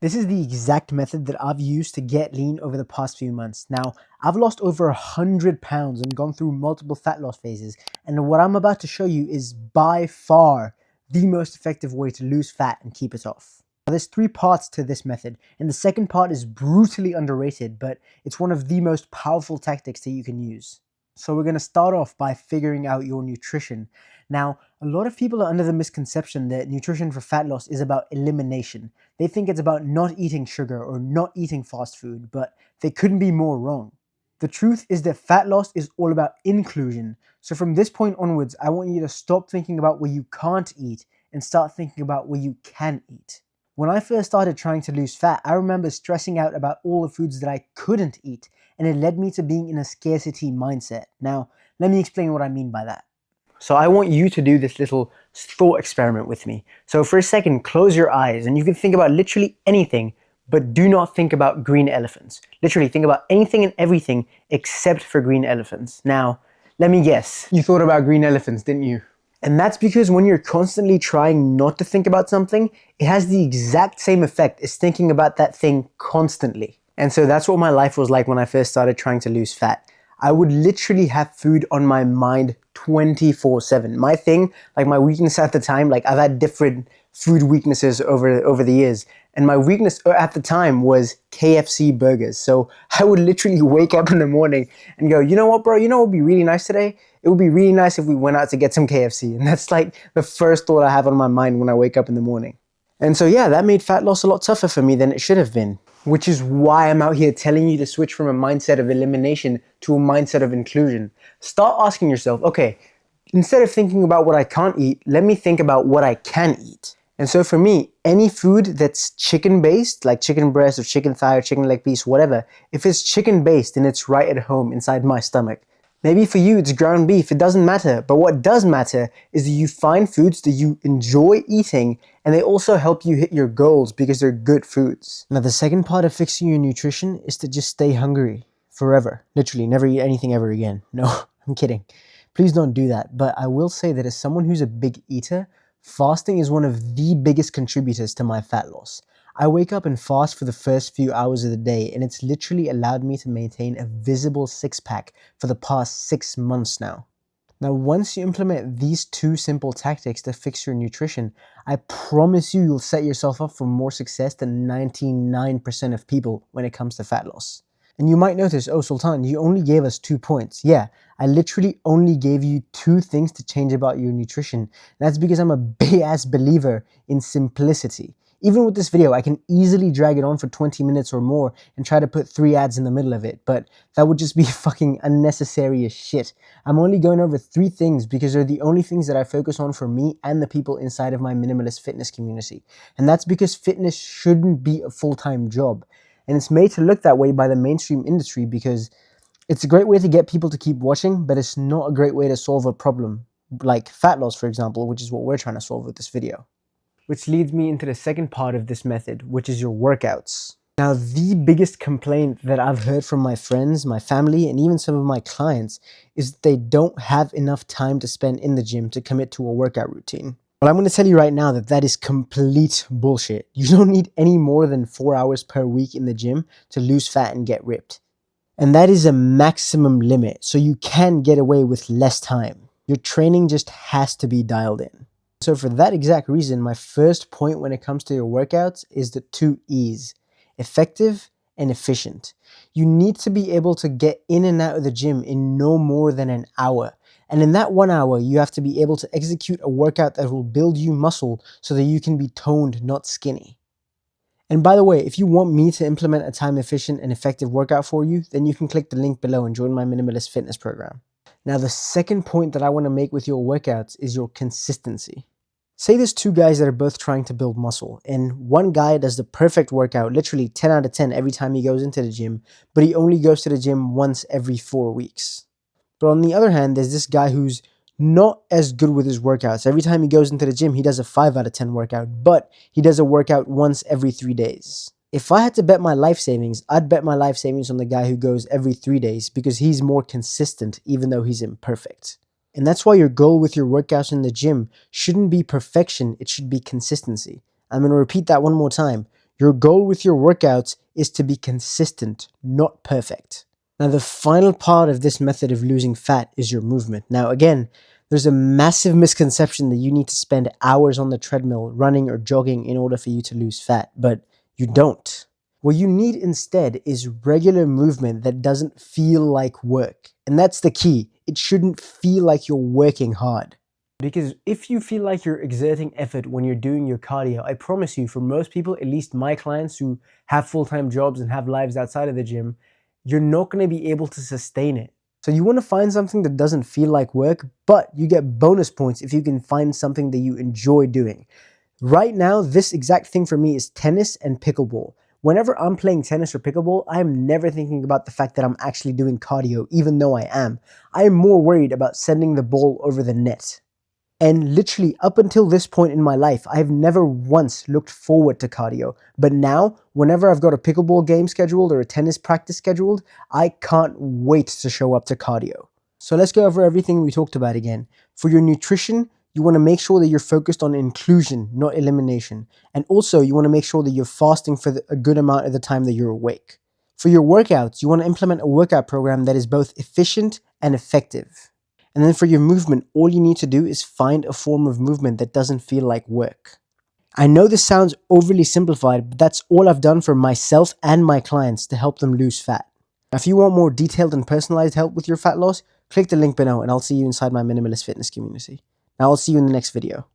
This is the exact method that I've used to get lean over the past few months. Now, I've lost over 100 pounds and gone through multiple fat loss phases. And what I'm about to show you is by far the most effective way to lose fat and keep it off. Now, there's three parts to this method, and the second part is brutally underrated, but it's one of the most powerful tactics that you can use. So we're going to start off by figuring out your nutrition. Now, a lot of people are under the misconception that nutrition for fat loss is about elimination. They think it's about not eating sugar or not eating fast food, but they couldn't be more wrong. The truth is that fat loss is all about inclusion. So from this point onwards, I want you to stop thinking about what you can't eat and start thinking about what you can eat. When I first started trying to lose fat, I remember stressing out about all the foods that I couldn't eat, and it led me to being in a scarcity mindset. Now, let me explain what I mean by that. So I want you to do this little thought experiment with me. So for a second, close your eyes and you can think about literally anything, but do not think about green elephants. Literally think about anything and everything except for green elephants. Now, let me guess. You thought about green elephants, didn't you? And that's because when you're constantly trying not to think about something, it has the exact same effect as thinking about that thing constantly. And so that's what my life was like when I first started trying to lose fat. I would literally have food on my mind 24/7. My thing, like my weakness at the time, like I've had different food weaknesses over the years. And my weakness at the time was KFC burgers. So I would literally wake up in the morning and go, you know what, bro? You know what would be really nice today? It would be really nice if we went out to get some KFC. And that's like the first thought I have on my mind when I wake up in the morning. And so yeah, that made fat loss a lot tougher for me than it should have been. Which is why I'm out here telling you to switch from a mindset of elimination to a mindset of inclusion. Start asking yourself, okay, instead of thinking about what I can't eat, let me think about what I can eat. And so for me, any food that's chicken based, like chicken breast or chicken thigh or chicken leg piece, whatever, if it's chicken based, then it's right at home inside my stomach. Maybe for you it's ground beef, it doesn't matter. But what does matter is that you find foods that you enjoy eating and they also help you hit your goals because they're good foods. Now the second part of fixing your nutrition is to just stay hungry forever. Literally, never eat anything ever again. No, I'm kidding. Please don't do that. But I will say that as someone who's a big eater, fasting is one of the biggest contributors to my fat loss. I wake up and fast for the first few hours of the day, and it's literally allowed me to maintain a visible six-pack for the past 6 months now. Now, once you implement these two simple tactics to fix your nutrition, I promise you'll set yourself up for more success than 99% of people when it comes to fat loss. And you might notice, oh, Sultan, you only gave us 2 points. Yeah, I literally only gave you 2 things to change about your nutrition. And that's because I'm a big-ass believer in simplicity. Even with this video, I can easily drag it on for 20 minutes or more and try to put 3 ads in the middle of it, but that would just be fucking unnecessary as shit. I'm only going over 3 things because they're the only things that I focus on for me and the people inside of my minimalist fitness community. And that's because fitness shouldn't be a full-time job. And it's made to look that way by the mainstream industry because it's a great way to get people to keep watching, but it's not a great way to solve a problem, like fat loss, for example, which is what we're trying to solve with this video. Which leads me into the second part of this method, which is your workouts. Now, the biggest complaint that I've heard from my friends, my family, and even some of my clients is that they don't have enough time to spend in the gym to commit to a workout routine. Well, I'm going to tell you right now that that is complete bullshit. You don't need any more than 4 hours per week in the gym to lose fat and get ripped. And that is a maximum limit, so you can get away with less time. Your training just has to be dialed in. So for that exact reason, my first point when it comes to your workouts is the 2 E's, effective and efficient. You need to be able to get in and out of the gym in no more than an hour. And in that 1 hour, you have to be able to execute a workout that will build you muscle so that you can be toned, not skinny. And by the way, if you want me to implement a time efficient and effective workout for you, then you can click the link below and join my minimalist fitness program. Now, the second point that I want to make with your workouts is your consistency. Say there's 2 guys that are both trying to build muscle, and one guy does the perfect workout, literally 10 out of 10 every time he goes into the gym, but he only goes to the gym once every 4 weeks. But on the other hand, there's this guy who's not as good with his workouts. Every time he goes into the gym, he does a 5 out of 10 workout, but he does a workout once every 3 days. If I had to bet my life savings, I'd bet my life savings on the guy who goes every 3 days because he's more consistent even though he's imperfect. And that's why your goal with your workouts in the gym shouldn't be perfection, it should be consistency. I'm going to repeat that one more time. Your goal with your workouts is to be consistent, not perfect. Now, the final part of this method of losing fat is your movement. Now, again, there's a massive misconception that you need to spend hours on the treadmill running or jogging in order for you to lose fat, but you don't. What you need instead is regular movement that doesn't feel like work. And that's the key. It shouldn't feel like you're working hard. Because if you feel like you're exerting effort when you're doing your cardio, I promise you, for most people, at least my clients who have full-time jobs and have lives outside of the gym, you're not going to be able to sustain it. So you want to find something that doesn't feel like work, but you get bonus points if you can find something that you enjoy doing. Right now, this exact thing for me is tennis and pickleball. Whenever I'm playing tennis or pickleball, I'm never thinking about the fact that I'm actually doing cardio, even though I am. I am more worried about sending the ball over the net. And literally up until this point in my life, I've never once looked forward to cardio. But now, whenever I've got a pickleball game scheduled or a tennis practice scheduled, I can't wait to show up to cardio. So let's go over everything we talked about again. For your nutrition, you want to make sure that you're focused on inclusion, not elimination. And also, you want to make sure that you're fasting for a good amount of the time that you're awake. For your workouts, you want to implement a workout program that is both efficient and effective. And then for your movement, all you need to do is find a form of movement that doesn't feel like work. I know this sounds overly simplified, but that's all I've done for myself and my clients to help them lose fat. Now, if you want more detailed and personalized help with your fat loss, click the link below and I'll see you inside my Minimalist Fitness community. Now I'll see you in the next video.